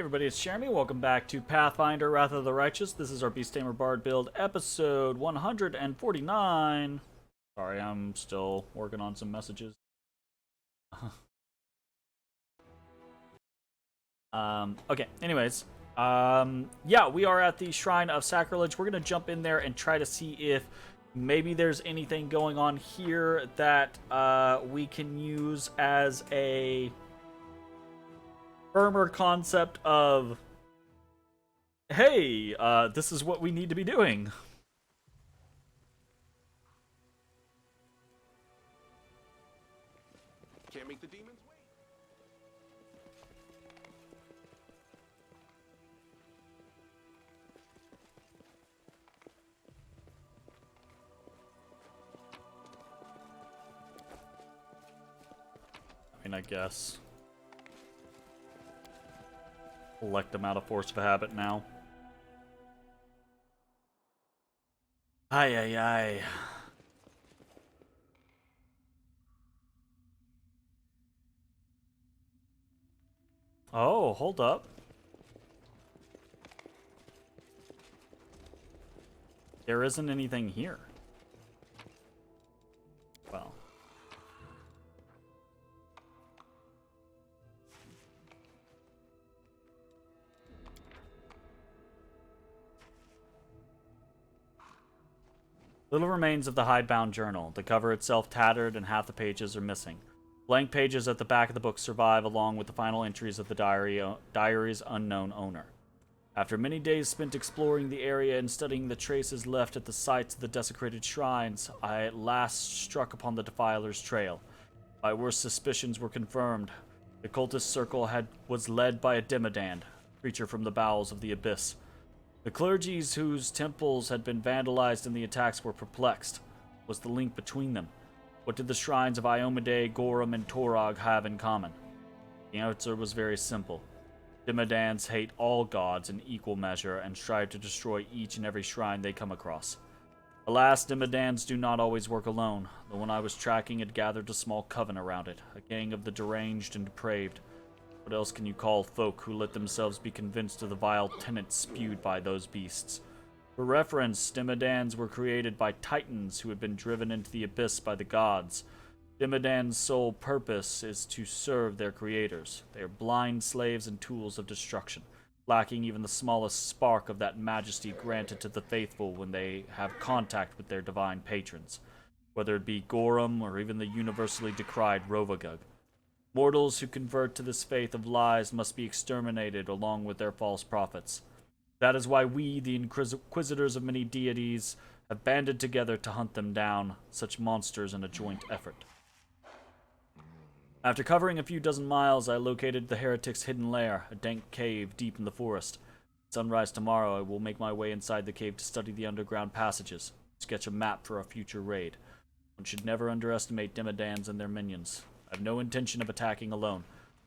Everybody, it's Jeremy. Welcome back to Pathfinder, Wrath of the Righteous. This is our Beast Tamer Bard build, episode 149. Sorry, I'm still working on some messages. Okay, anyways. Yeah, we are at the Shrine of Sacrilege. We're going to jump in there and try to see if maybe there's anything going on here that we can use as a firmer concept of, hey, this is what we need to be doing. Can't make the demons wait. I mean, I guess. Elect them out of force of habit now. Ay, ay, ay. Oh, hold up. There isn't anything here. Well. Little remains of the hidebound journal. The cover itself tattered and half the pages are missing. Blank pages at the back of the book survive along with the final entries of the diary's unknown owner. After many days spent exploring the area and studying the traces left at the sites of the desecrated shrines, I at last struck upon the Defiler's trail. My worst suspicions were confirmed. The cultist circle was led by a Demodand, creature from the bowels of the abyss. The clergies whose temples had been vandalized in the attacks were perplexed. What was the link between them? What did the shrines of Iomedae, Gorum, and Torog have in common? The answer was very simple. Demodans hate all gods in equal measure and strive to destroy each and every shrine they come across. Alas, Demodans do not always work alone. The one I was tracking had gathered a small coven around it, a gang of the deranged and depraved. What else can you call folk who let themselves be convinced of the vile tenets spewed by those beasts? For reference, Demodans were created by titans who had been driven into the abyss by the gods. Demodans' sole purpose is to serve their creators. They are blind slaves and tools of destruction, lacking even the smallest spark of that majesty granted to the faithful when they have contact with their divine patrons, whether it be Gorum or even the universally decried Rovagug. Mortals who convert to this faith of lies must be exterminated along with their false prophets. That is why we, the inquisitors of many deities, have banded together to hunt them down, such monsters in a joint effort. After covering a few dozen miles, I located the heretic's hidden lair, a dank cave deep in the forest. At sunrise tomorrow, I will make my way inside the cave to study the underground passages, sketch a map for a future raid. One should never underestimate Demodans and their minions. I have no intention of attacking alone,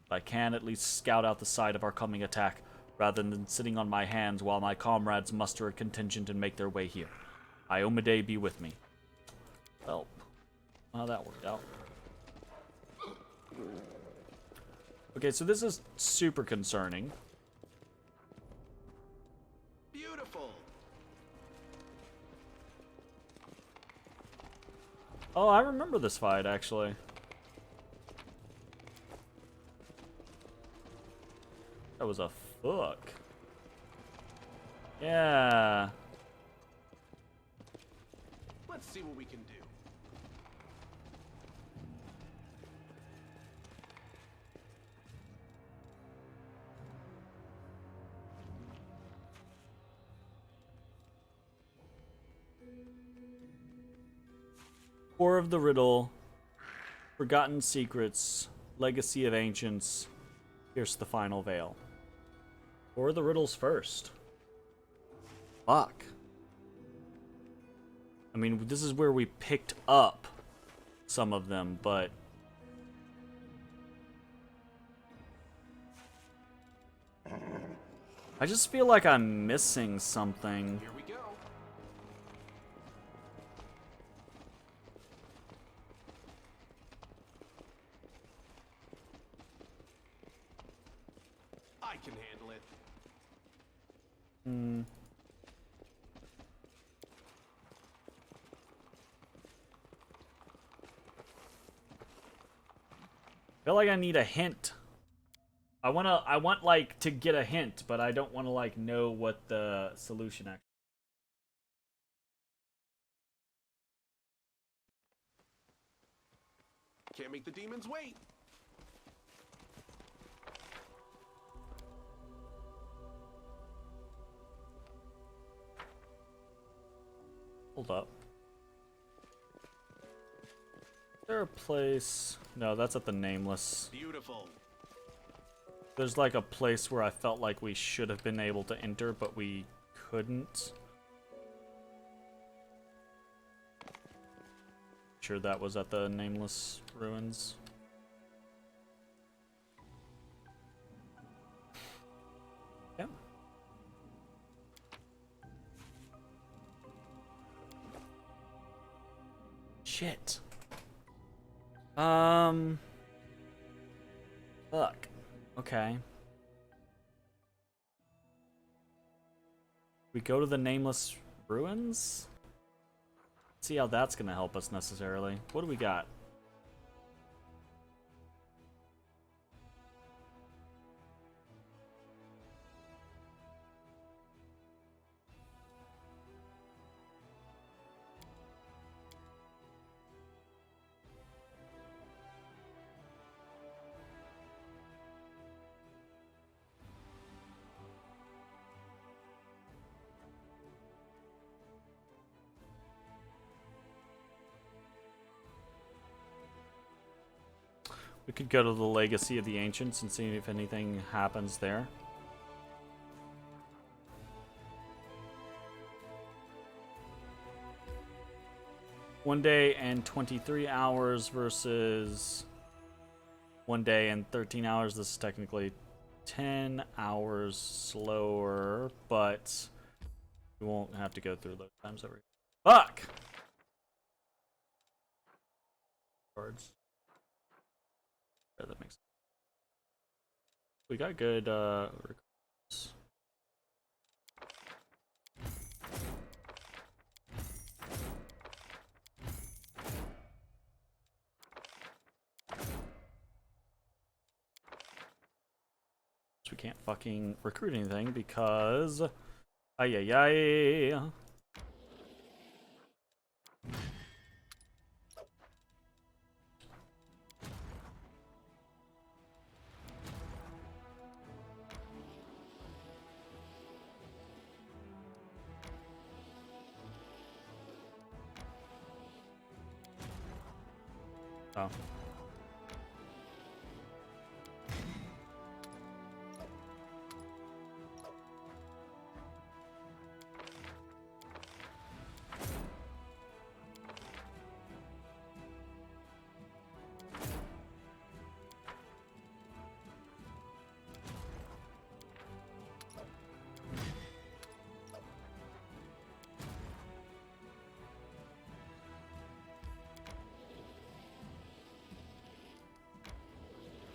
but I can at least scout out the site of our coming attack, rather than sitting on my hands while my comrades muster a contingent and make their way here. Iomedae be with me. Well, how that worked out. Okay, so this is super concerning. Beautiful. Oh, I remember this fight, actually. That was a fuck. Yeah. Let's see what we can do. Core of the Riddle, Forgotten Secrets, Legacy of Ancients, Pierce the Final Veil. Or the riddles first. Fuck. I mean, this is where we picked up some of them, but... I just feel like I'm missing something. Here we go. I I can handle it. Hmm. I feel like I need a hint. I want like to get a hint, but I don't want to like know what the solution actually. Can't make the demons wait. Hold up. Is there a place? No, that's at the Nameless. Beautiful. There's like a place where I felt like we should have been able to enter, but we couldn't. Sure that was at the Nameless Ruins. Yeah. Shit. Fuck. Okay. We go to the Nameless Ruins? See how that's gonna help us necessarily. What do we got? We could go to the Legacy of the Ancients and see if anything happens there. One day and 23 hours versus 1 day and 13 hours. This is technically 10 hours slower, but we won't have to go through those times every. Fuck! Cards. Yeah, that makes sense. We got good records. So we can't fucking recruit anything because ay ay ay. Oh.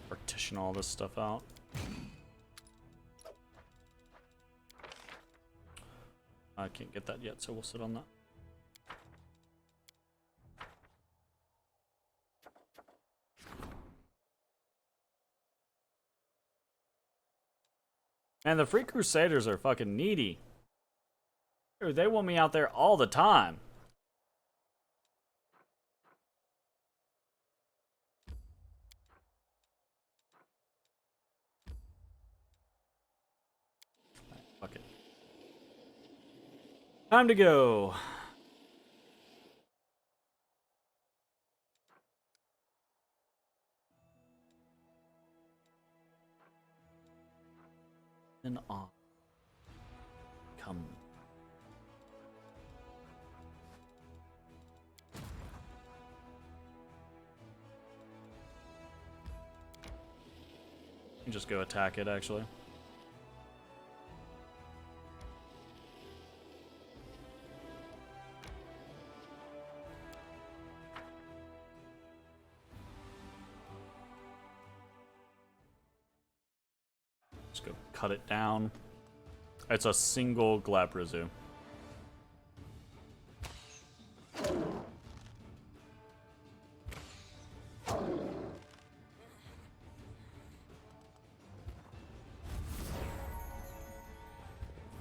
Partition all this stuff out. I can't get that yet, so we'll sit on that. And the Free Crusaders are fucking needy. Dude, they want me out there all the time. Fuck it. Time to go. And on. Come. You can just go attack it, actually. Let's go cut it down. It's a single Glabrizu.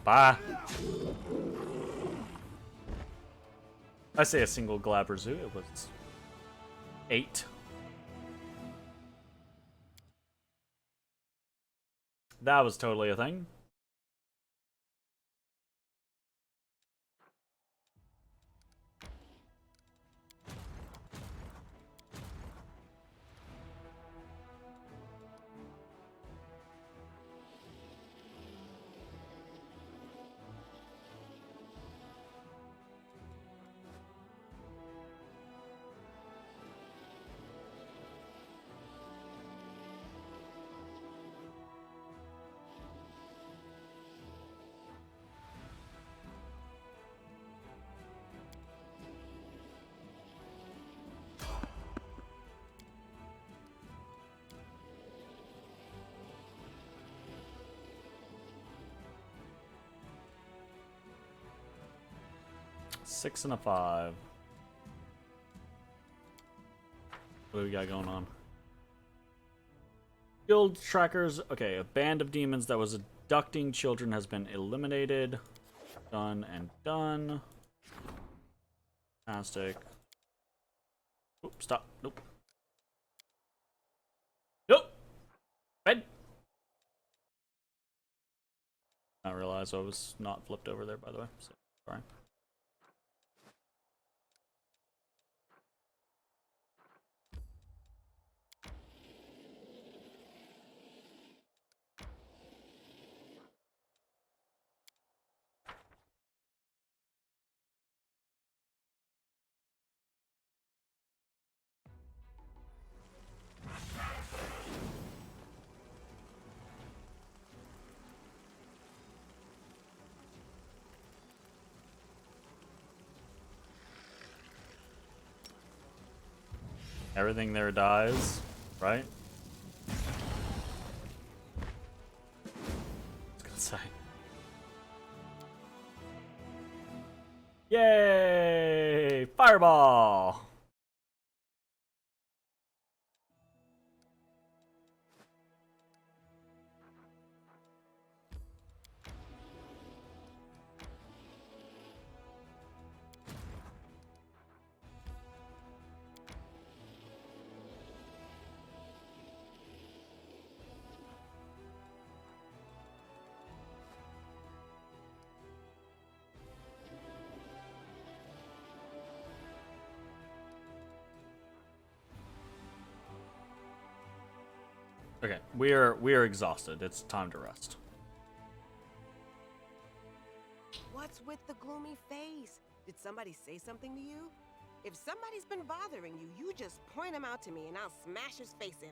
Bye. I say a single Glabrizu. It was 8. That was totally a thing. Six and a 5. What do we got going on? Guild trackers. Okay, a band of demons that was abducting children has been eliminated. Done and done. Fantastic. Oop, stop. Nope. Nope. Bed. I realized I was not flipped over there, by the way. So, sorry. Everything there dies, right? I was gonna say. Yay! Fireball! Okay, we are exhausted. It's time to rest. What's with the gloomy face? Did somebody say something to you? If somebody's been bothering you, you just point him out to me and I'll smash his face in.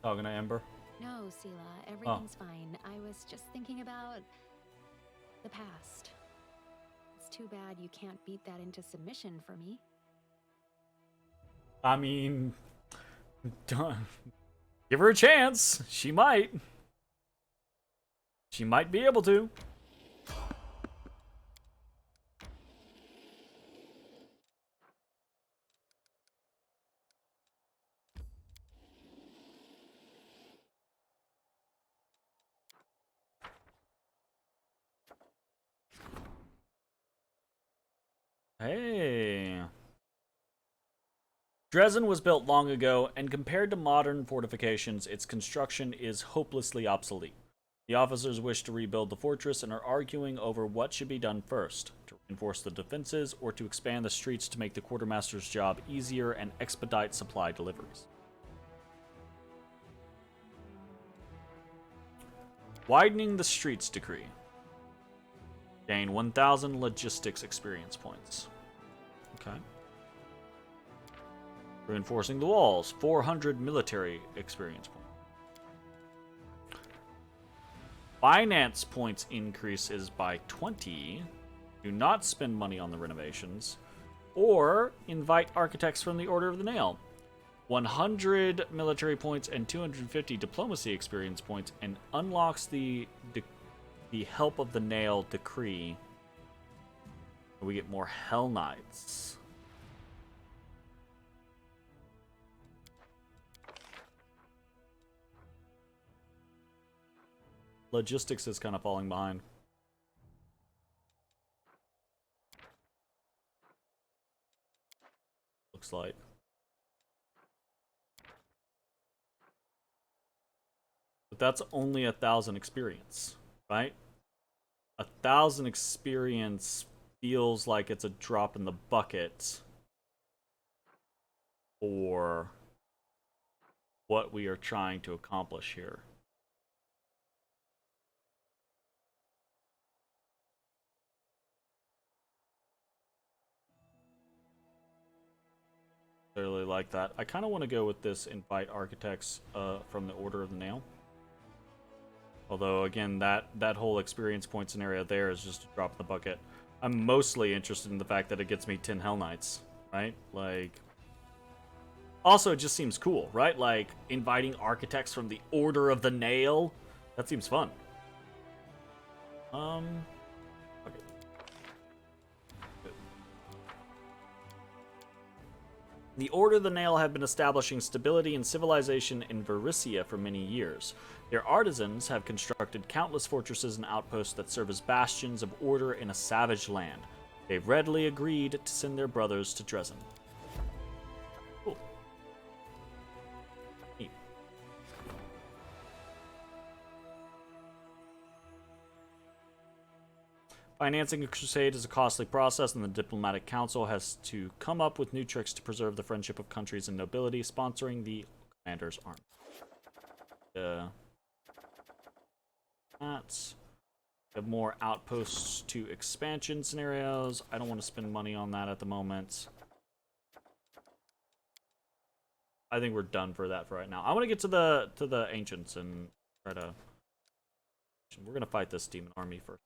Talking to Ember. No, Sela, everything's fine. I was just thinking about the past. It's too bad you can't beat that into submission for me. I mean, give her a chance. She might. She might be able to. Hey. Dresden was built long ago, and compared to modern fortifications, its construction is hopelessly obsolete. The officers wish to rebuild the fortress and are arguing over what should be done first, to reinforce the defenses or to expand the streets to make the quartermaster's job easier and expedite supply deliveries. Widening the streets decree. Gain 1,000 logistics experience points. Okay. Reinforcing the walls, 400 military experience points. Finance points increases by 20. Do not spend money on the renovations. Or invite architects from the Order of the Nail. 100 military points and 250 diplomacy experience points, and unlocks the help of the nail decree. We get more Hell Knights. Logistics is kind of falling behind. Looks like. But that's only 1,000 experience, right? 1,000 experience feels like it's a drop in the bucket for what we are trying to accomplish here. Clearly like that. I kind of want to go with this invite architects from the Order of the Nail. Although, again, that whole experience point scenario there is just a drop in the bucket. I'm mostly interested in the fact that it gets me 10 Hell Knights, right? Like, also, it just seems cool, right? Like, inviting architects from the Order of the Nail. That seems fun. Okay. The Order of the Nail have been establishing stability and civilization in Varissia for many years. Their artisans have constructed countless fortresses and outposts that serve as bastions of order in a savage land. They've readily agreed to send their brothers to Dresden. Cool. Neat. Financing a crusade is a costly process, and the diplomatic council has to come up with new tricks to preserve the friendship of countries and nobility, sponsoring the commander's army. That's have more outposts to expansion scenarios. I don't want to spend money on that at the moment. I think we're done for that for right now. I want to get to the ancients and try to. We're gonna fight this demon army first.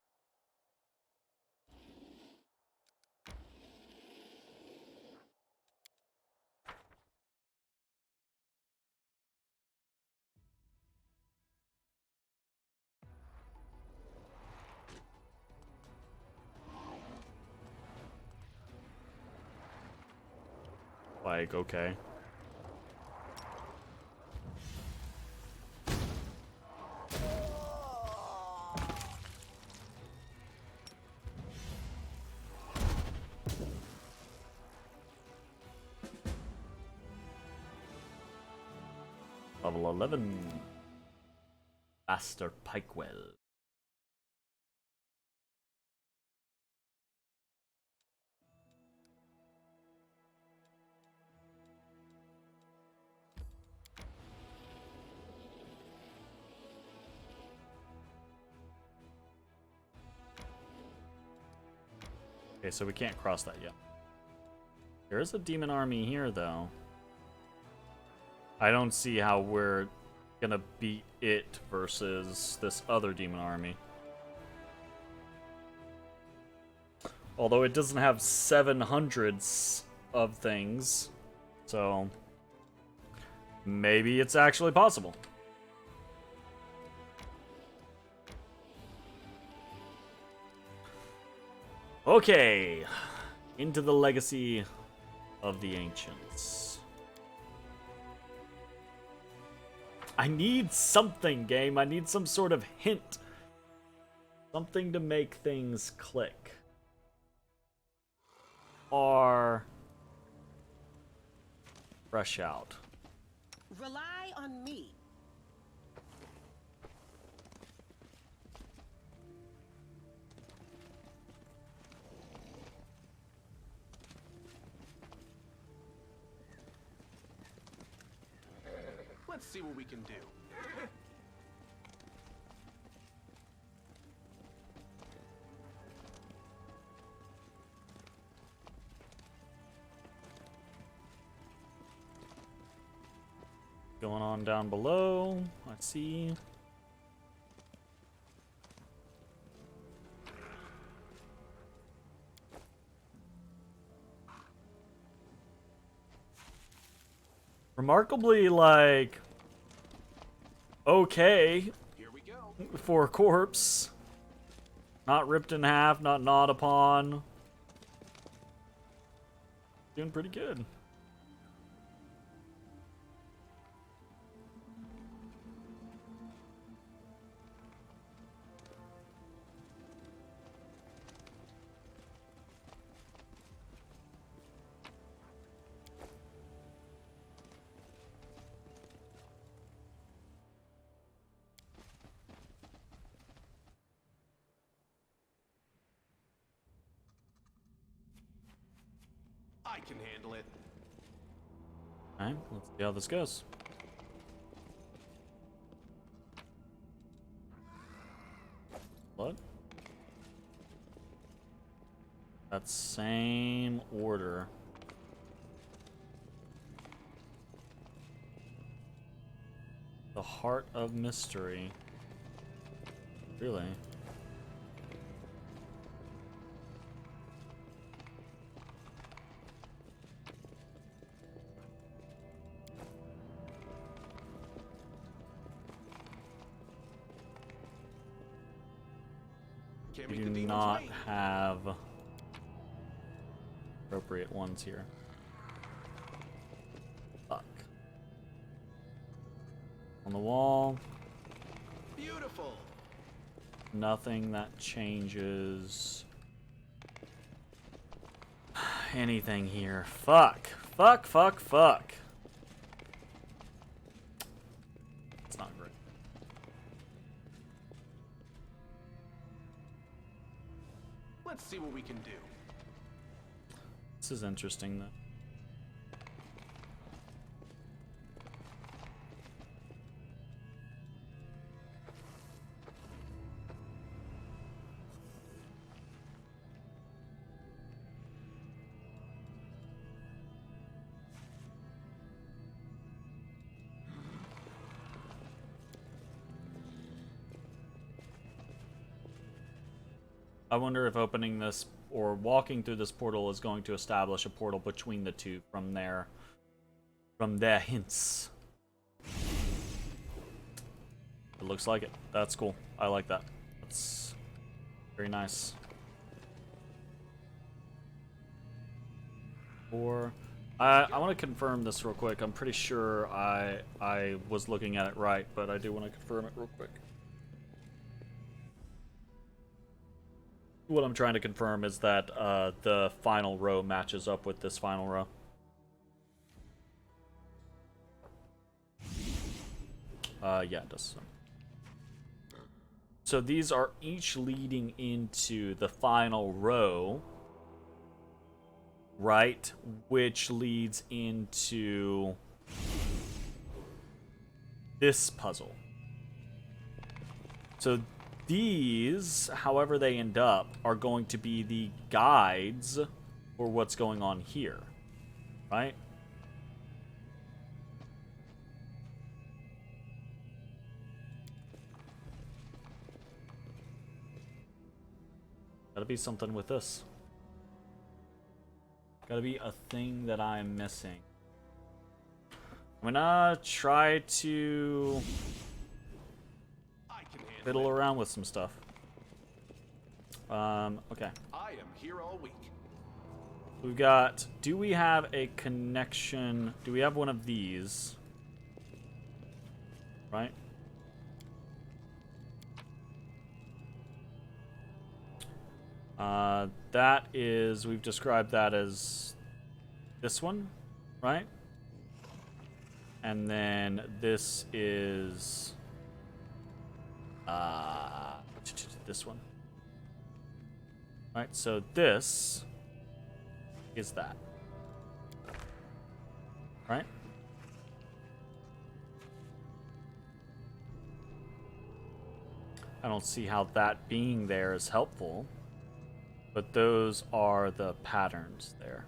Like, okay. Level 11. Master Pikewell. Okay, so we can't cross that yet. There is a demon army here, though. I don't see how we're gonna beat it versus this other demon army. Although it doesn't have 700s of things, so maybe it's actually possible. Okay, into the legacy of the ancients. I need something, game. I need some sort of hint. Something to make things click. Or fresh out. Rely on me. Let's see what we can do. Going on down below. Let's see. remarkably, like, okay Here we go. for a corpse. Not ripped in half, not gnawed upon. Doing pretty good. I can handle it. Alright, let's see how this goes. Blood? That same order. The Heart of Mystery. Really? Can't We make the do demons not wait. have appropriate ones here. Fuck. On the wall. Beautiful. Nothing that changes anything here. Fuck. Fuck, fuck, fuck. It's not great. Let's see what we can do. This is interesting, though. I wonder if opening this or walking through this portal is going to establish a portal between the two from their hints. It looks like it. That's cool. I like that. That's very nice. I want to confirm this real quick. I'm pretty sure I was looking at it right, but I do want to confirm it real quick. What I'm trying to confirm is that the final row matches up with this final row. Yeah, it does. So these are each leading into the final row, right? Which leads into this puzzle. So these, however they end up, are going to be the guides for what's going on here, right? Gotta be something with this. Gotta be a thing that I'm missing. I'm gonna try to fiddle around with some stuff. Okay. I am here all week. We've got, do we have a connection? Do we have one of these? Right? That is, we've described that as this one, right? And then this is this one. Right, so this is that. Right? I don't see how that being there is helpful, but those are the patterns there.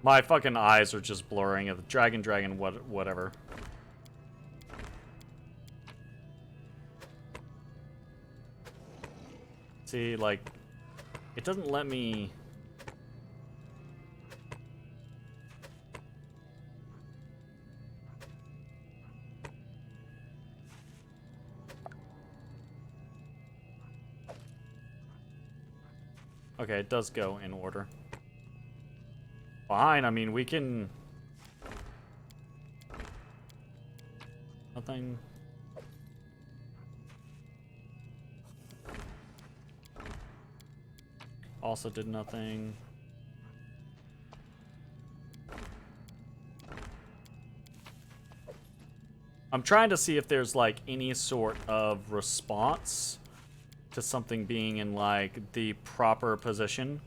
My fucking eyes are just blurring. Dragon, whatever. See, like, it doesn't let me... Okay, it does go in order. Fine, I mean, we can... Nothing... Also did nothing. I'm trying to see if there's, like, any sort of response to something being in, like, the proper position.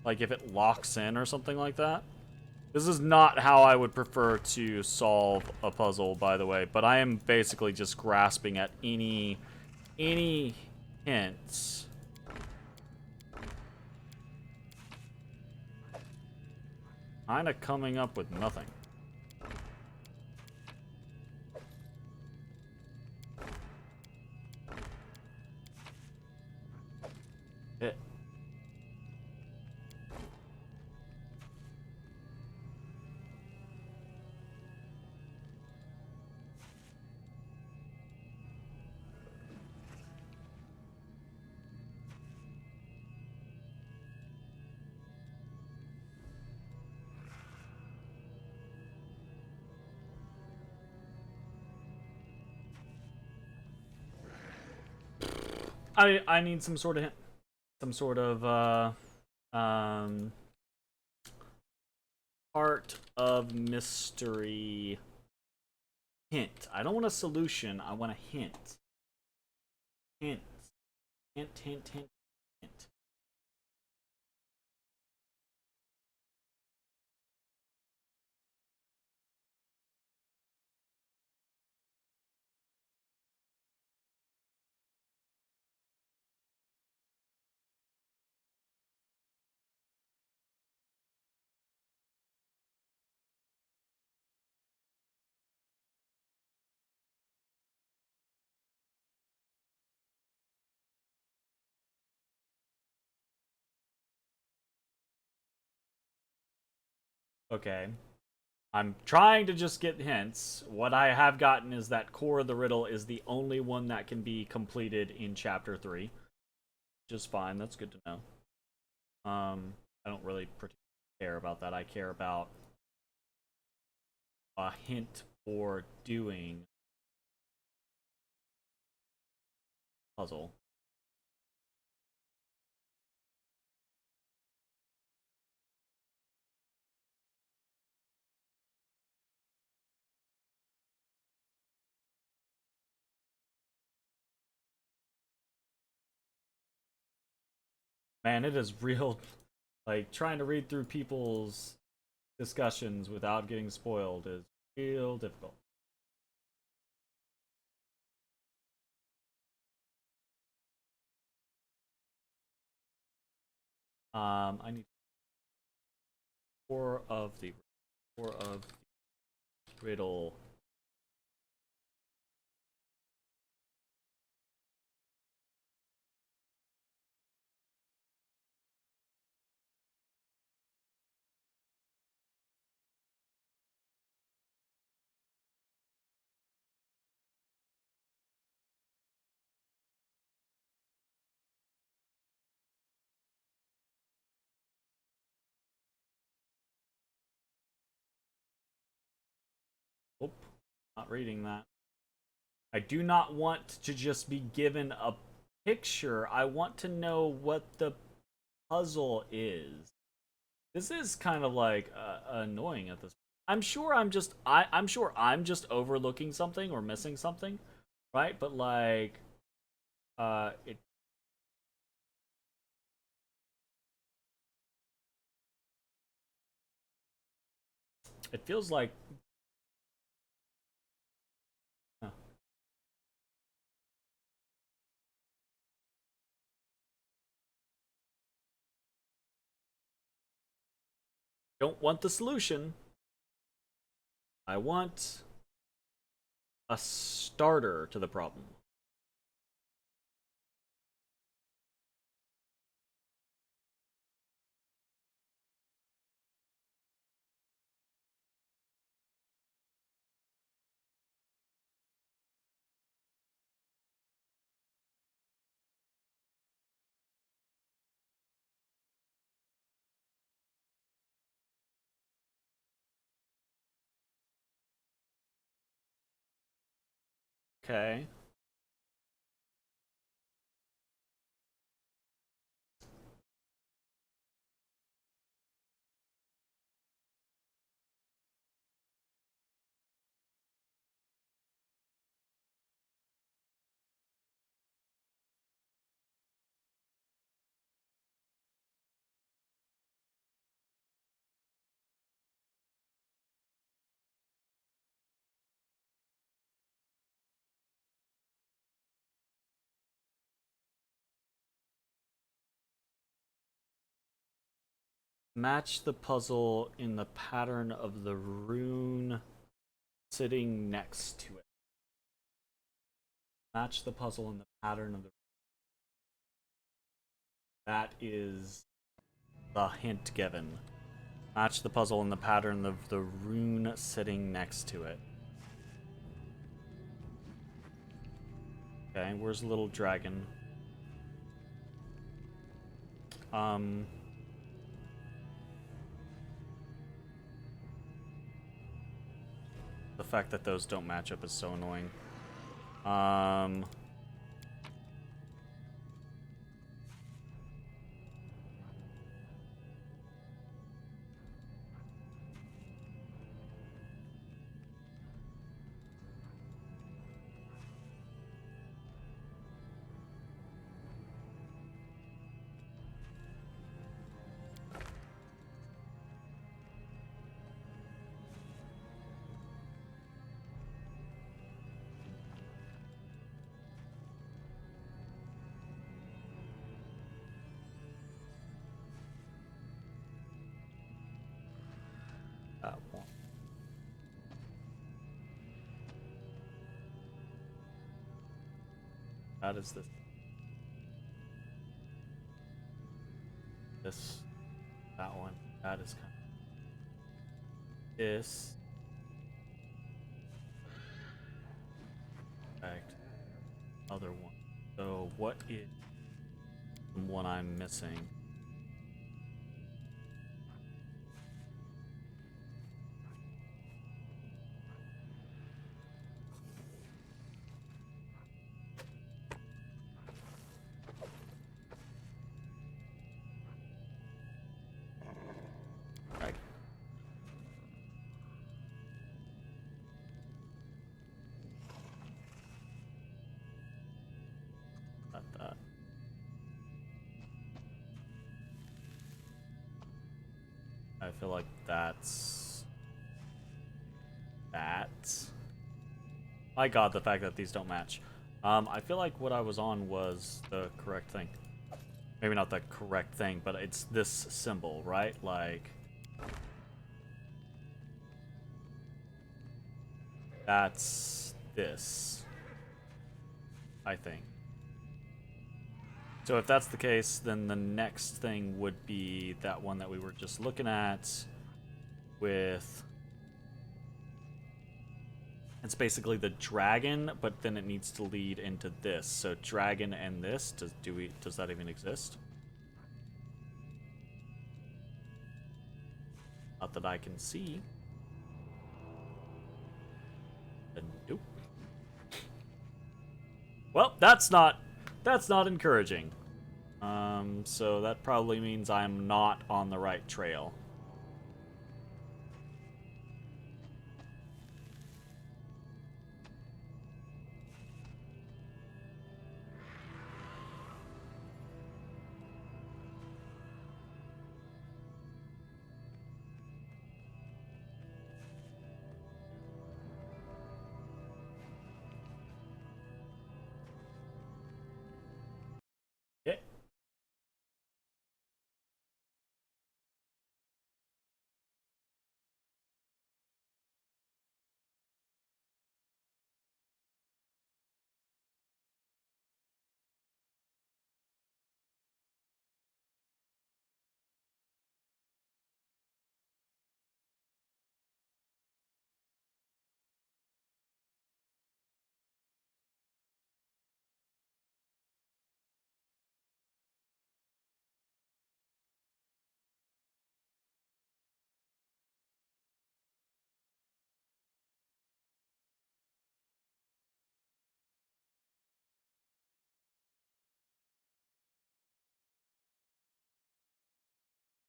Like, if it locks in or something like that. This is not how I would prefer to solve a puzzle, by the way, but I am basically just grasping at any hints. Kinda coming up with nothing. It. I need some sort of hint. Some sort of part of mystery hint. I don't want a solution, I want a hint. Hint. Hint. Okay. I'm trying to just get hints. What I have gotten is that Core of the Riddle is the only one that can be completed in Chapter 3. Which is fine, that's good to know. I don't really particularly care about that. I care about a hint for doing puzzle. Man, it is real, like, trying to read through people's discussions without getting spoiled is real difficult. I need Core of the Riddle. Oh, not reading that. I do not want to just be given a picture. I want to know what the puzzle is. This is kind of like annoying at this point. I'm sure I'm sure I'm just overlooking something or missing something, right? But like it feels like huh. Don't want the solution. I want a starter to the problem. Okay. Match the puzzle in the pattern of the rune sitting next to it. Match the puzzle in the pattern of the... That is the hint given. Match the puzzle in the pattern of the rune sitting next to it. Okay, where's the little dragon? The fact that those don't match up is so annoying. That one. That is this. This. That one. That is kind of... This. Fact. Other one. So what is the one I'm missing? That. I feel like that's that. My god, the fact that these don't match. I feel like what I was on was the correct thing. Maybe not the correct thing, but it's this symbol, right? Like... That's this. I think. So if that's the case, then the next thing would be that one that we were just looking at with... It's basically the dragon, but then it needs to lead into this. So dragon and this, does that even exist? Not that I can see. Nope. Well, that's not encouraging. So that probably means I'm not on the right trail.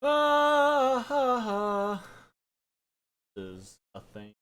Ah, ha, ha. This is a thing.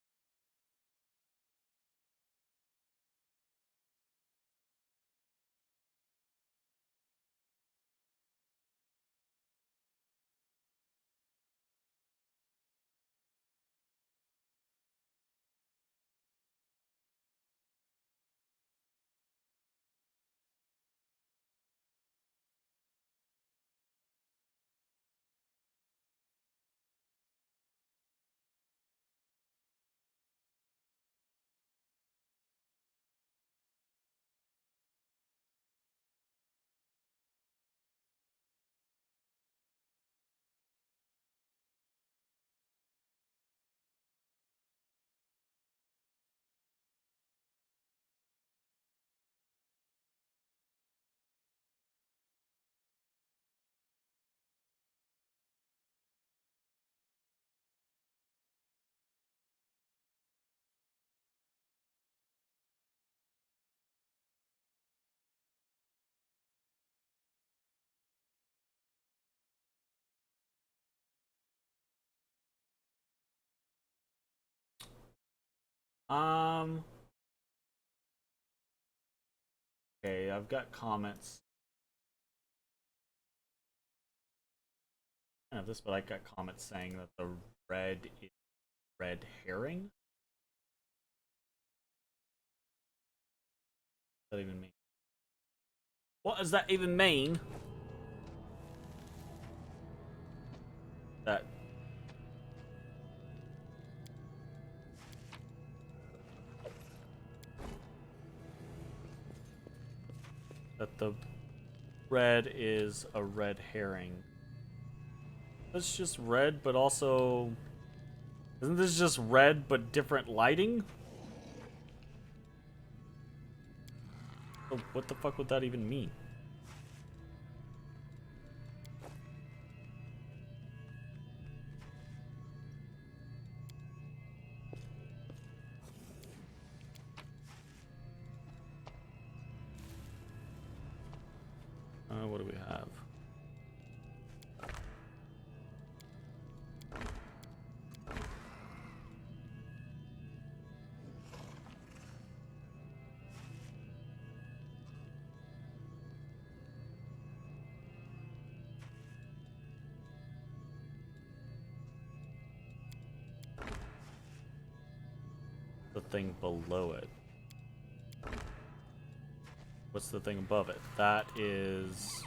Um. Okay, I've got comments. I don't know this, but I got comments saying that the red is red herring. What does that even mean? What does that even mean? That the red is a red herring. That's just red, but also isn't this just red but different lighting? So what the fuck would that even mean? What do we have? The thing below it. What's the thing above it? That is...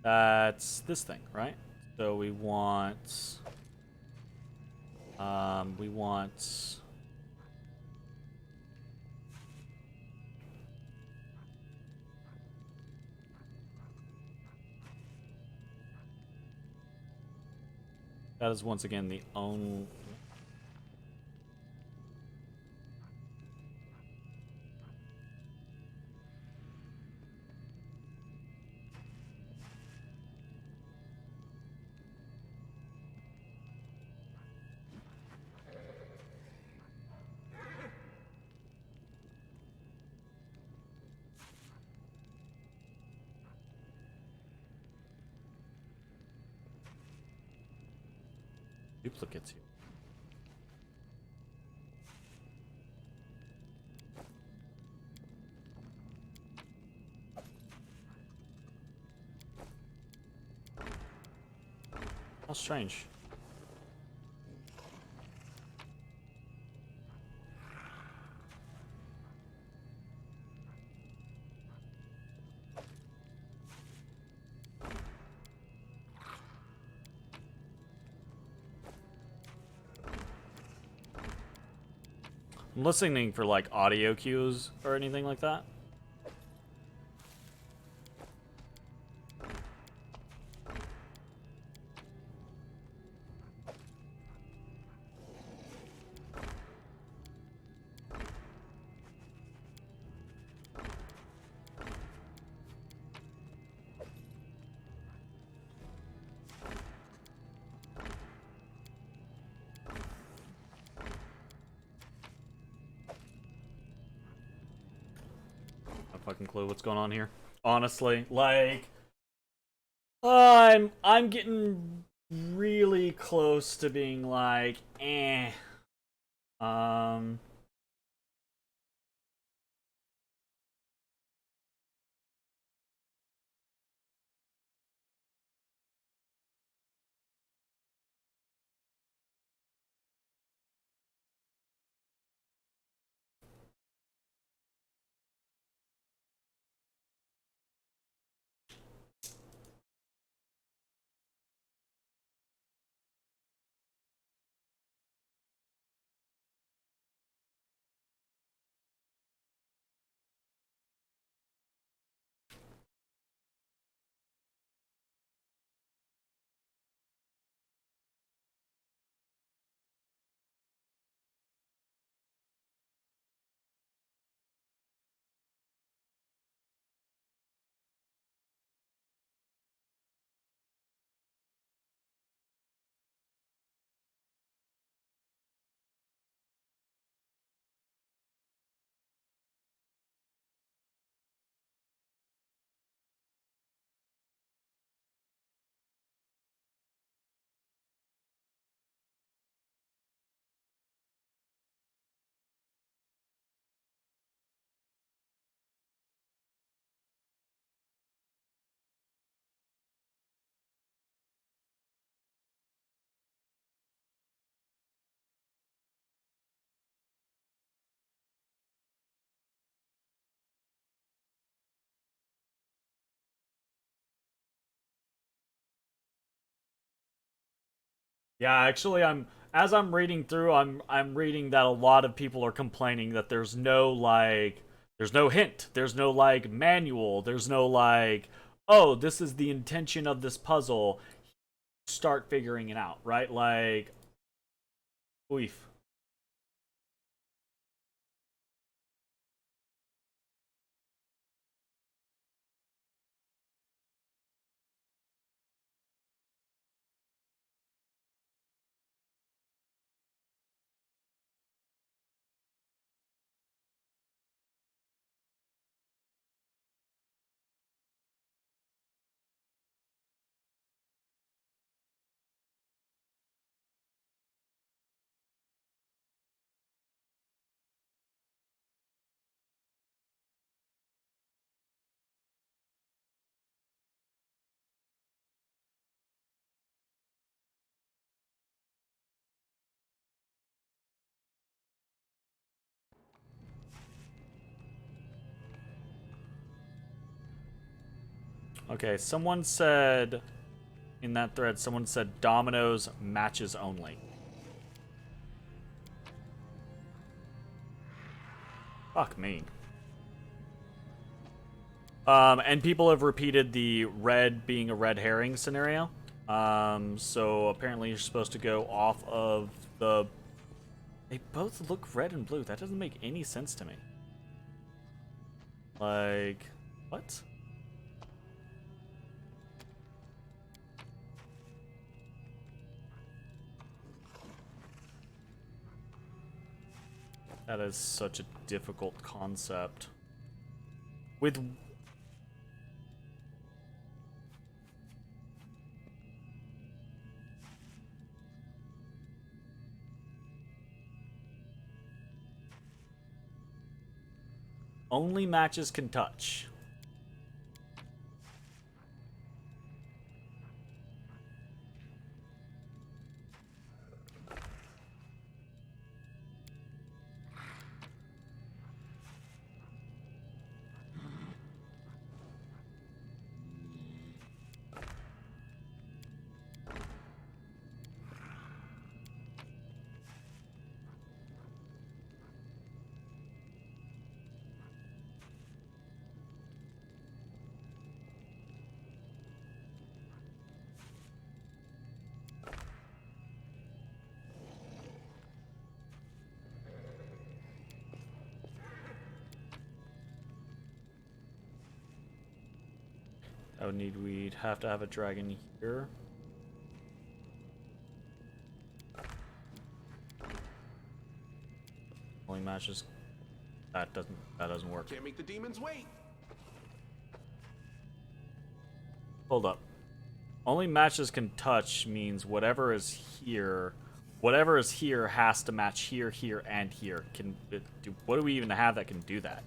That's this thing, right? So we want... we want... That is once again the only... duplicates here. How strange. I'm listening for like audio cues or anything like that. Fucking clue what's going on here. Honestly, like I'm getting really close to being like, eh. Um. Yeah, actually, as I'm reading through, I'm reading that a lot of people are complaining that there's no hint, there's no like manual, there's no like, oh, this is the intention of this puzzle. Start figuring it out, right? Like, oof. Okay, someone said in that thread, someone said dominoes matches only. Fuck me. And people have repeated the red being a red herring scenario. So apparently you're supposed to go off of the... They both look red and blue. That doesn't make any sense to me. Like, what? That is such a difficult concept. With... Only matches can touch. We'd have to have a dragon here. Only matches. That doesn't work. Can't make the demons wait. Hold up. Only matches can touch means whatever is here has to match here, here, and here. What do we even have that can do that?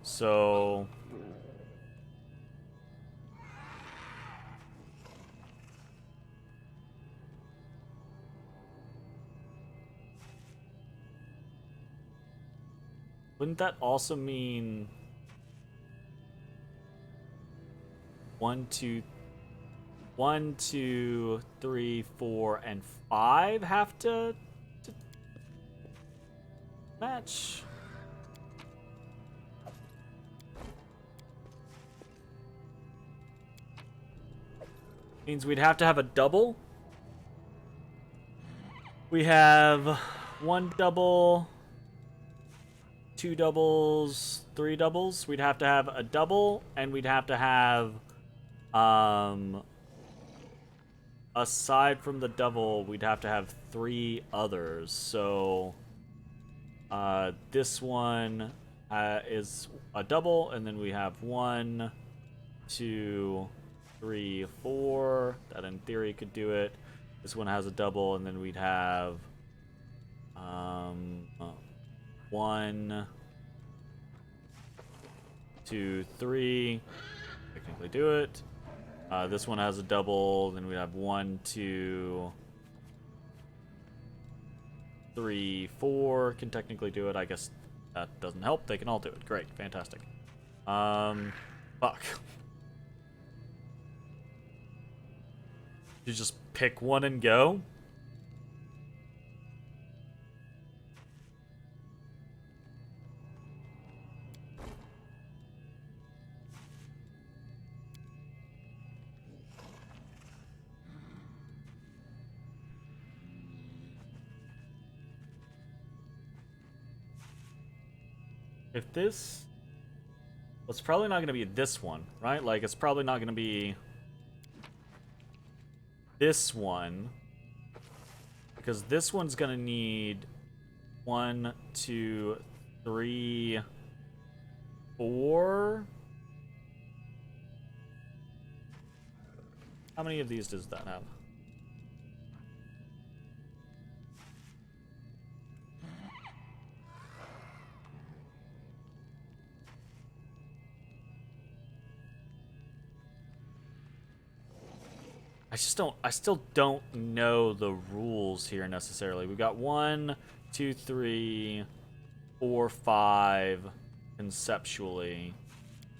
So wouldn't that also mean 1, 2, 3, 4, and 5 have to match? Means we'd have to have a double. We have 1 double, 2 doubles, 3 doubles. We'd have to have a double, and we'd have to have, aside from the double, we'd have to have 3 others. So, this one is a double, and then we have 1, 2, 3, 4. That in theory could do it. This one has a double, and then we'd have 1, 2, 3. Technically do it. This one has a double, then we have 1, 2, 3, 4. Can technically do it. I guess that doesn't help. They can all do it. Great, fantastic. Fuck. You just pick one and go? If this... Well, it's probably not going to be this one, right? Like, it's probably not going to be this one, because this one's going to need 1, 2, 3, 4. How many of these does that have? I still don't know the rules here necessarily. We've got 1, 2, 3, 4, 5 conceptually.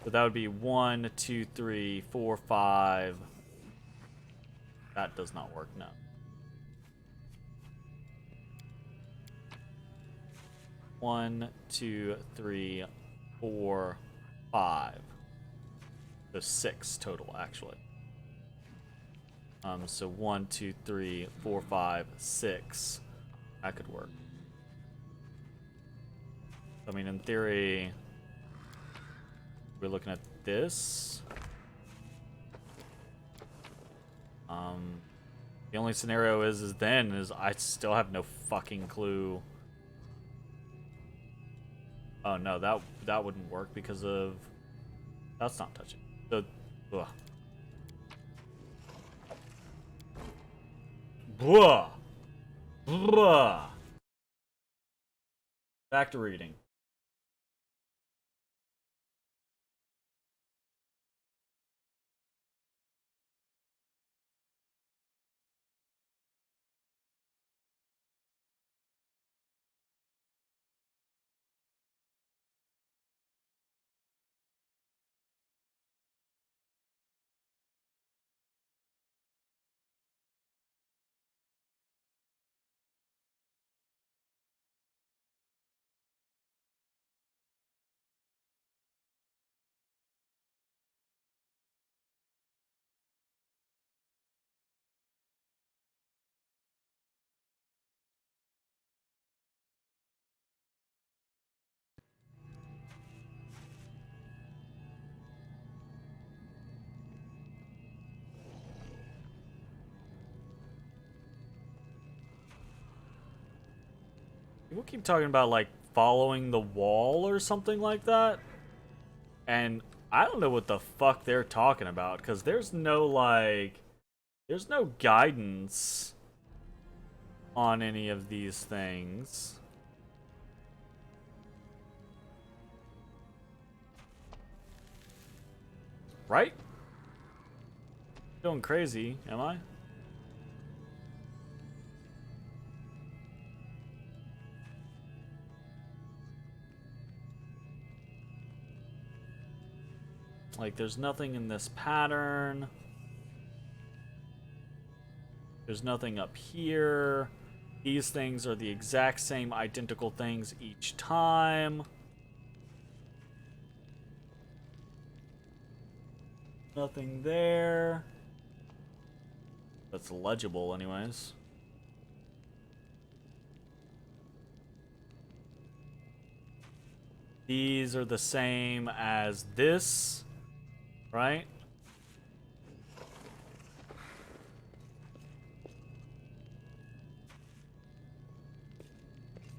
So that would be 1, 2, 3, 4, 5. That does not work, no. 1, 2, 3, 4, 5. So 6 total, actually. So 1, 2, 3, 4, 5, 6. That could work. I mean, in theory, we're looking at this. The only scenario is I still have no fucking clue. Oh no, that wouldn't work because of that's not touching. So, ugh. Blah. Blah. Back to reading. People keep talking about, like, following the wall or something like that. And I don't know what the fuck they're talking about, because there's no, like, there's no guidance on any of these things. Right? Going crazy, am I? Like, there's nothing in this pattern. There's nothing up here. These things are the exact same identical things each time. Nothing there. That's legible anyways. These are the same as this, right?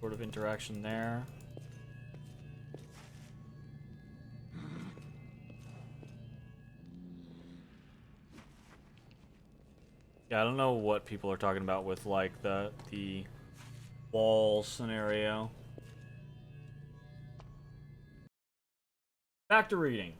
Sort of interaction there. Yeah, I don't know what people are talking about with like the wall scenario. Back to reading.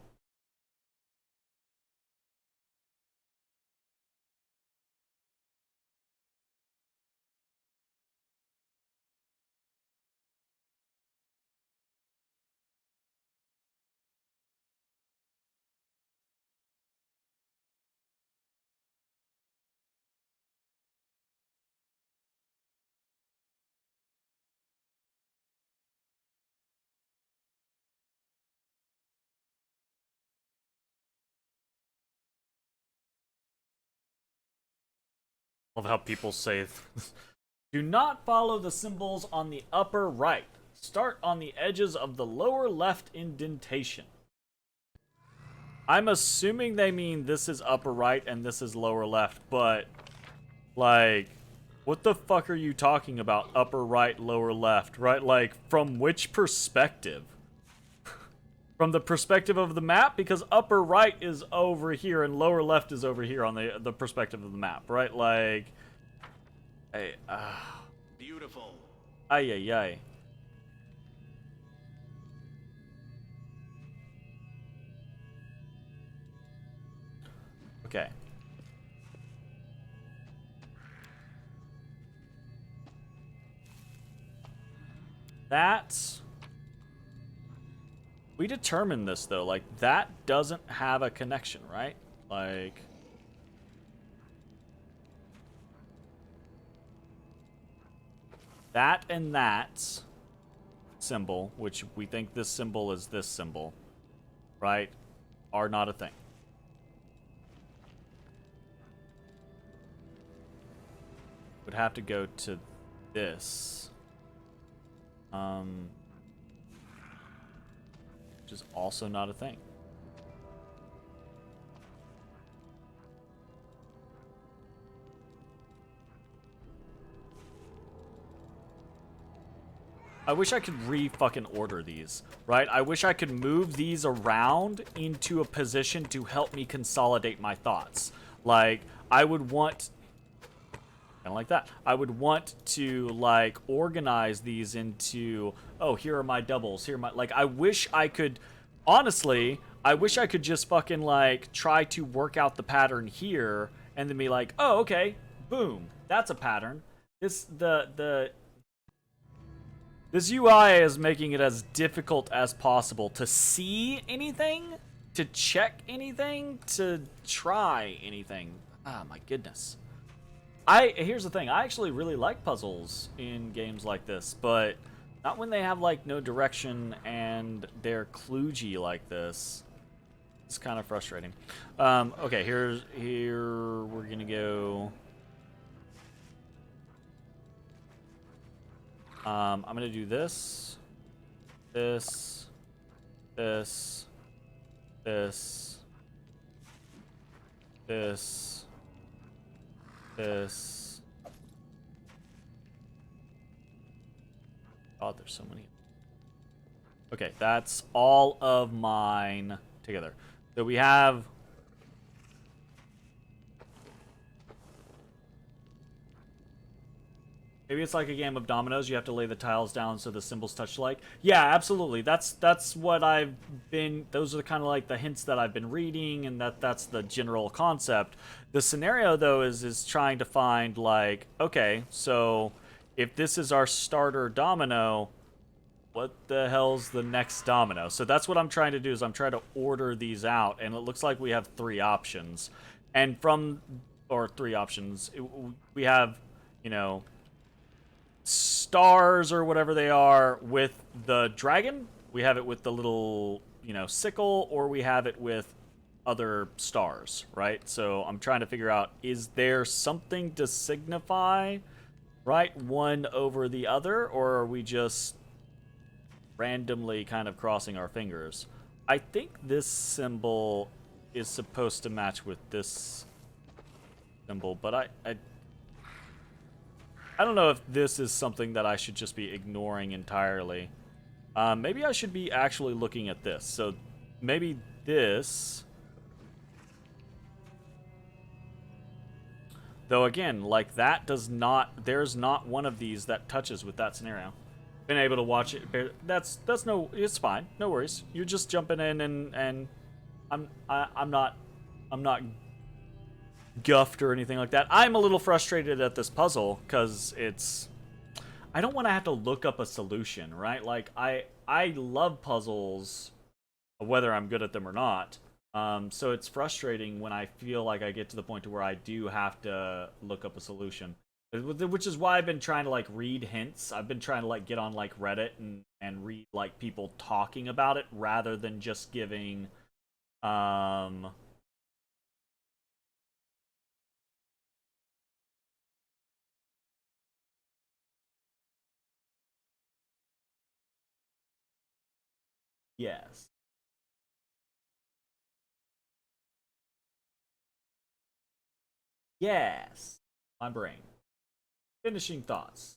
Love how people say, do not follow the symbols on the upper right. Start on the edges of the lower left indentation. I'm assuming they mean this is upper right and this is lower left, but, like, what the fuck are you talking about, upper right, lower left, right? Like, from which perspective? From the perspective of the map? Because upper right is over here and lower left is over here on the perspective of the map, right? Like, Beautiful. ay, ay, ay. Okay. That's... We determined this, though. Like, that doesn't have a connection, right? Like... That and that symbol, which we think this symbol is this symbol, right, are not a thing. Would have to go to this. Which is also not a thing. I wish I could re-fucking order these, right? I wish I could move these around into a position to help me consolidate my thoughts. Like, I would want... Kind of like that. I would want to, like, organize these into... Oh, here are my doubles. Here are my... Like, I wish I could... Honestly, I wish I could just fucking, like, try to work out the pattern here and then be like, oh, okay, boom, that's a pattern. This UI is making it as difficult as possible to see anything, to check anything, to try anything. Ah, my goodness. Here's the thing, I actually really like puzzles in games like this, but not when they have, like, no direction and they're kludgy like this. It's kind of frustrating. Okay, here we're gonna go... I'm gonna do this, this, this, this, this, this. God, there's so many. Okay, that's all of mine together. So we have... Maybe it's like a game of dominoes. You have to lay the tiles down so the symbols touch alike. Yeah, absolutely. That's what I've been... Those are kind of like the hints that I've been reading, and that's the general concept. The scenario, though, is trying to find, like, okay, so if this is our starter domino, what the hell's the next domino? So that's what I'm trying to do, is I'm trying to order these out, and it looks like we have 3 options. And from... Or 3 options. We have, you know... stars or whatever they are with the dragon. We have it with the little, you know, sickle, or we have it with other stars, right? So I'm trying to figure out, is there something to signify, right, one over the other, or are we just randomly kind of crossing our fingers? I think this symbol is supposed to match with this symbol, but I don't know if this is something that I should just be ignoring entirely. Maybe I should be actually looking at this. So maybe this... Though again, like that does not... There's not one of these that touches with that scenario. Been able to watch it. That's no... It's fine. No worries. You're just jumping in and I'm not guffed or anything like that. I'm a little frustrated at this puzzle because it's... I don't want to have to look up a solution, right? Like, I love puzzles, whether I'm good at them or not. So it's frustrating when I feel like I get to the point to where I do have to look up a solution. Which is why I've been trying to, like, read hints. I've been trying to, like, get on, like, Reddit and read, like, people talking about it rather than just giving, Yes. Yes. My brain. Finishing thoughts.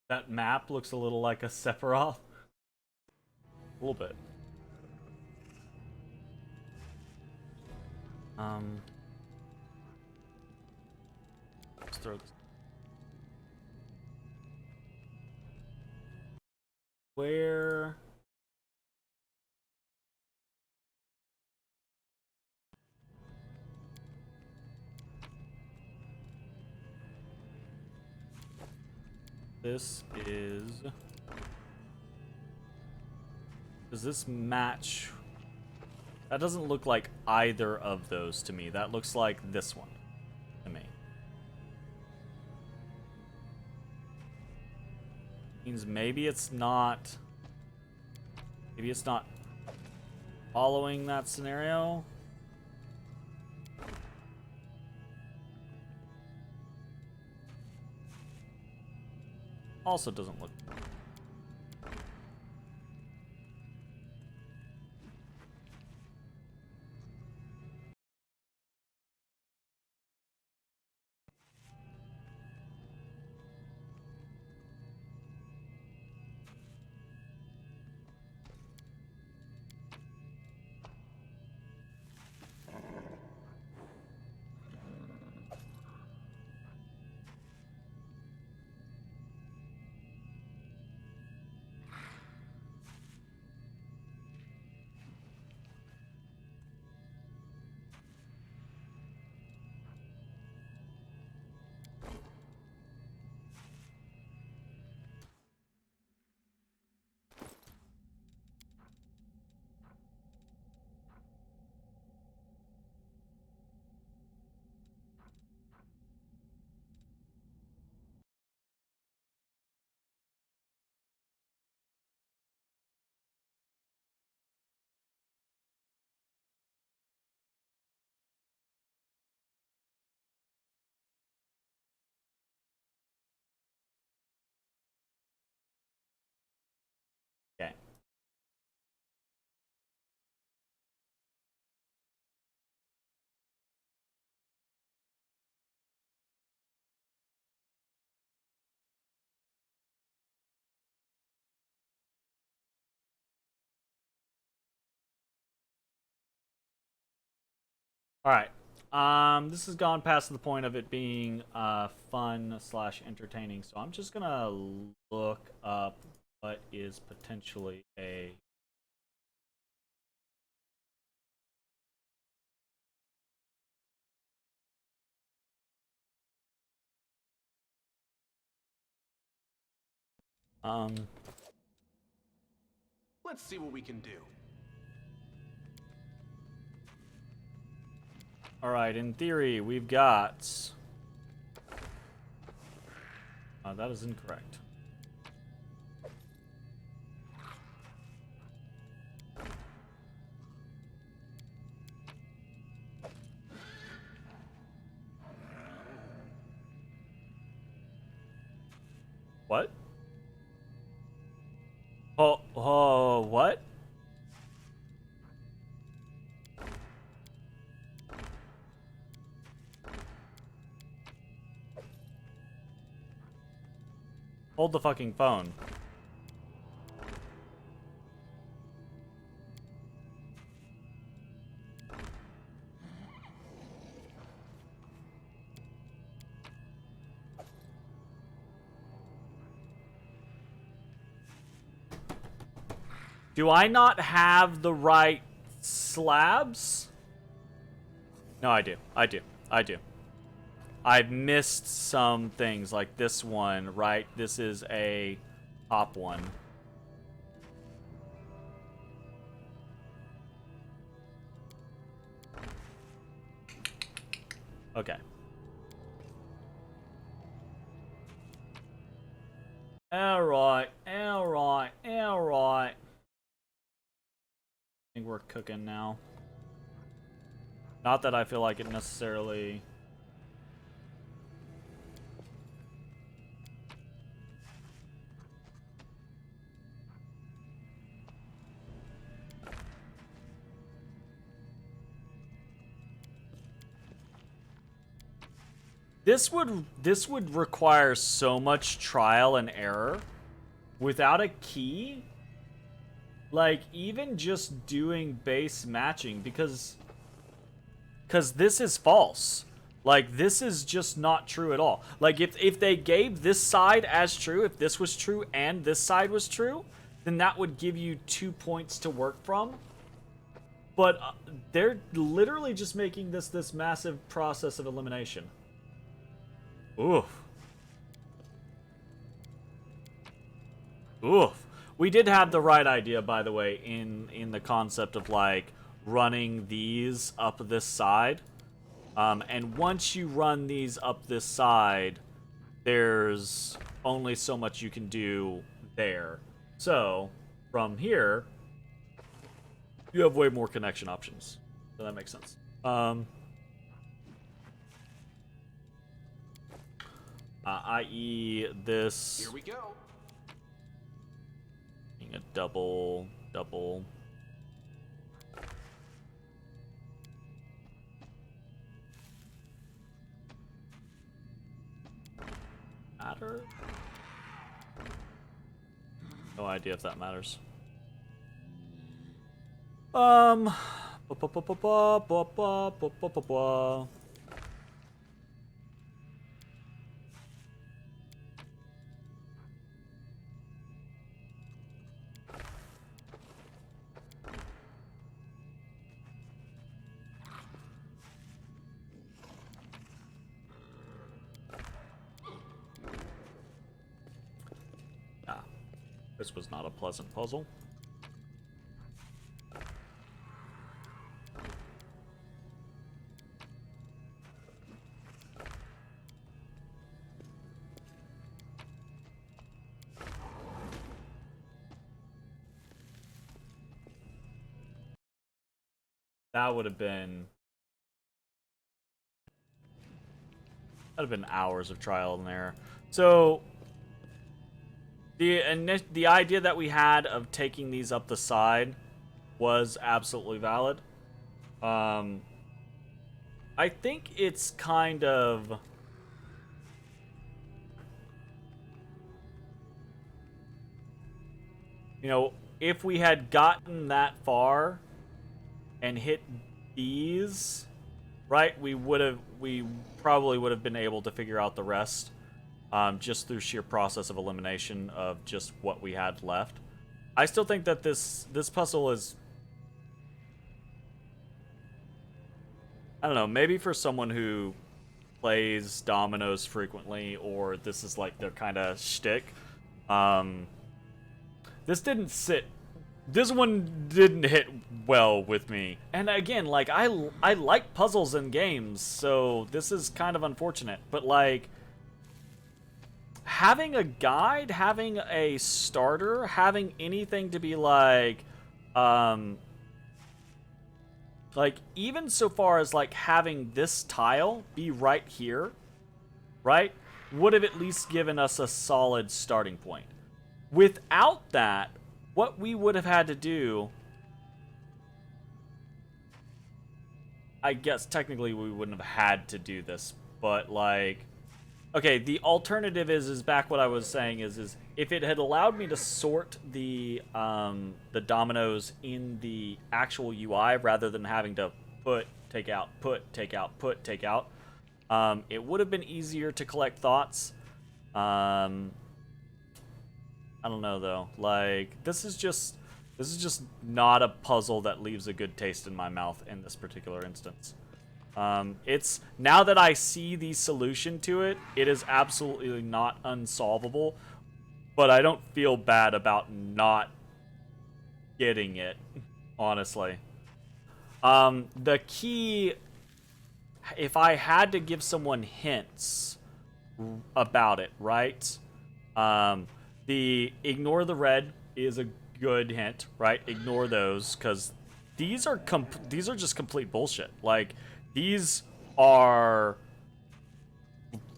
That map looks a little like a Sephiroth. A little bit. Let's throw this. Where... This is... Does this match... That doesn't look like either of those to me. That looks like this one to me. Means maybe it's not... Maybe it's not following that scenario. Also doesn't look... Alright. This has gone past the point of it being fun / entertaining, so I'm just gonna look up what is potentially a Let's see what we can do. Alright, in theory, we've got... that is incorrect. What? Oh, what? Hold the fucking phone. Do I not have the right slabs? No, I do. I do. I do. I've missed some things, like this one, right? This is a top one. Okay. Alright, alright, alright. I think we're cooking now. Not that I feel like it necessarily... This would require so much trial and error without a key. Like, even just doing base matching, because this is false. Like, this is just not true at all. Like, if they gave this side as true, if this was true and this side was true, then that would give you 2 points to work from. But they're literally just making this massive process of elimination. Oof. Oof. We did have the right idea, by the way, in the concept of, like, running these up this side. And once you run these up this side, there's only so much you can do there. So, from here, you have way more connection options. So that makes sense. I.e. this... Here we go. Being a double... Matter? No idea if that matters. This was not a pleasant puzzle. That would have been... That'd have been hours of trial and error. So... The idea that we had of taking these up the side was absolutely valid. I think it's kind of... You know, if we had gotten that far and hit these, right? We probably would have been able to figure out the rest, just through sheer process of elimination of just what we had left. I still think that this puzzle is, I don't know, maybe for someone who plays dominoes frequently, or this is like their kind of shtick. This one didn't hit well with me. And again, like, I like puzzles in games, so this is kind of unfortunate. But, like, having a guide, having a starter, having anything to be like, even so far as, like, having this tile be right here, right, would have at least given us a solid starting point. Without that, what we would have had to do, I guess technically we wouldn't have had to do this, but like, okay, the alternative is back what I was saying is if it had allowed me to sort the dominoes in the actual UI rather than having to put, take out, put, take out, put, take out, it would have been easier to collect thoughts. I don't know though. Like, this is just not a puzzle that leaves a good taste in my mouth in this particular instance. It's, now that I see the solution to it, it is absolutely not unsolvable, but I don't feel bad about not getting it, honestly. The key, if I had to give someone hints about it, right? The ignore the red is a good hint, right? Ignore those, because these are just complete bullshit. Like, these are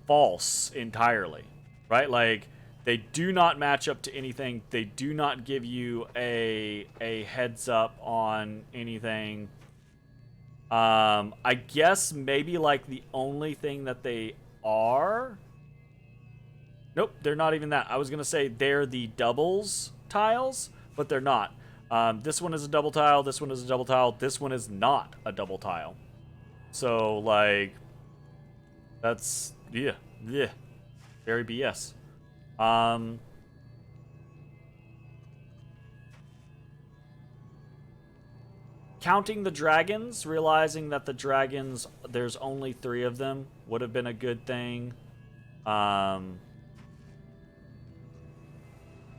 false entirely, right? Like, they do not match up to anything. They do not give you a heads up on anything. I guess maybe like the only thing that they are. Nope, they're not even that. I was going to say they're the doubles tiles, but they're not. This one is a double tile, this one is a double tile, this one is not a double tile. So, like, that's, yeah, very BS. Counting the dragons, realizing that the dragons, there's only 3 of them, would have been a good thing.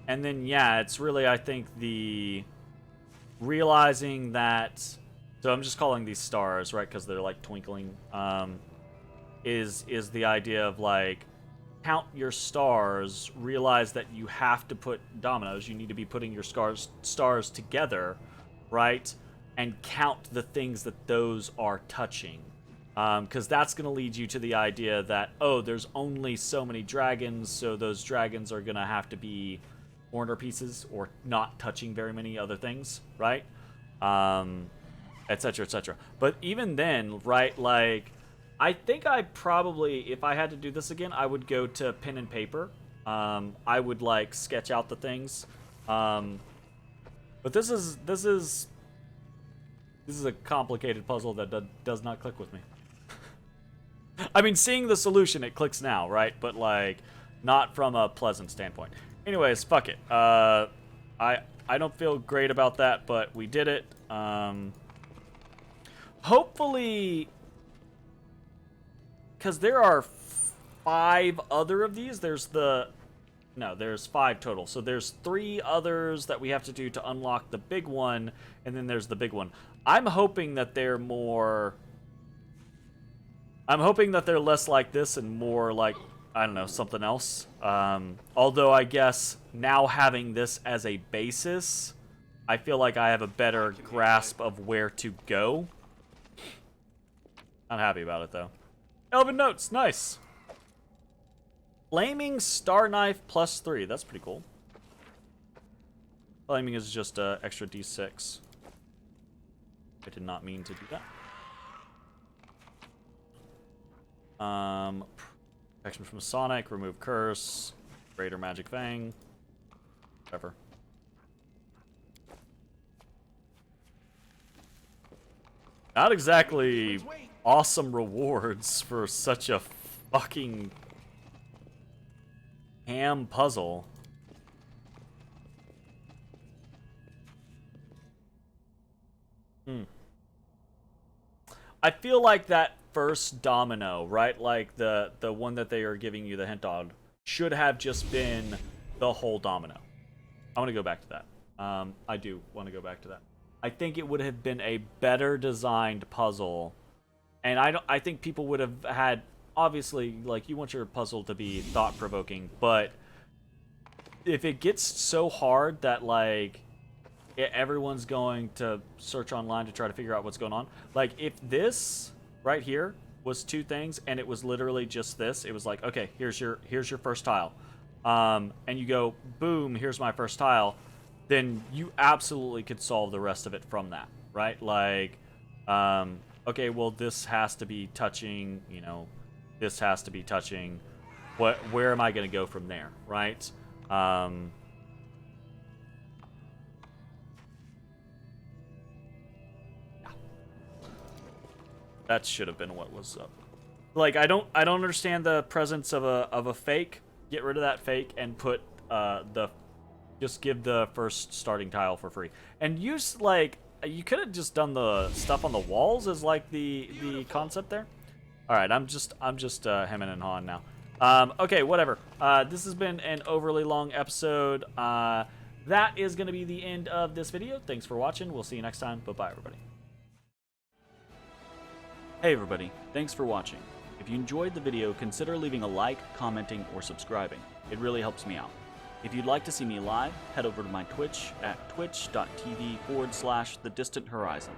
And then, yeah, it's really, I think, the realizing that, so I'm just calling these stars, right, because they're, like, twinkling, is the idea of, like, count your stars, realize that you have to put dominoes, you need to be putting your stars together, right, and count the things that those are touching. Because that's going to lead you to the idea that, oh, there's only so many dragons, so those dragons are going to have to be corner pieces or not touching very many other things, right? Etc., etc. But even then, right, like, I think I probably, if I had to do this again, I would go to pen and paper. I would, like, sketch out the things. But this is a complicated puzzle that does not click with me. I mean, seeing the solution, it clicks now, right? But, like, not from a pleasant standpoint. Anyways, fuck it. I don't feel great about that, but we did it. Hopefully, because there are 5 other of these. There's 5 total. So there's 3 others that we have to do to unlock the big one, and then there's the big one. I'm hoping that they're less like this and more like, I don't know, something else. Although I guess now having this as a basis, I feel like I have a better grasp of where to go. Not happy about it, though. Elven Notes, nice. Flaming Star Knife +3, that's pretty cool. Flaming is just extra D6. I did not mean to do that. Protection from Sonic, remove curse, greater magic fang, whatever. Not exactly awesome rewards for such a fucking ham puzzle. I feel like that first domino, right? Like the one that they are giving you the hint on, should have just been the whole domino. I want to go back to that. I do want to go back to that. I think it would have been a better designed puzzle, and I think people would have had, obviously, like, you want your puzzle to be thought provoking, but if it gets so hard that like everyone's going to search online to try to figure out what's going on. Like, if this right here was two things and it was literally just this, it was like, okay, here's your first tile. And you go, boom, here's my first tile, then you absolutely could solve the rest of it from that, right? Like, okay, well, this has to be touching, you know, this has to be touching. Where am I going to go from there, right? That should have been what was up. Like, I don't understand the presence of a fake. Get rid of that fake and put just give the first starting tile for free. And use, like, you could have just done the stuff on the walls as like the concept there. All right, I'm just hemming and hawing now. Okay, whatever. This has been an overly long episode. That is going to be the end of this video. Thanks for watching. We'll see you next time. Bye-bye, everybody. Hey everybody, thanks for watching. If you enjoyed the video, consider leaving a like, commenting, or subscribing. It really helps me out. If you'd like to see me live, head over to my Twitch at twitch.tv/thedistanthorizon.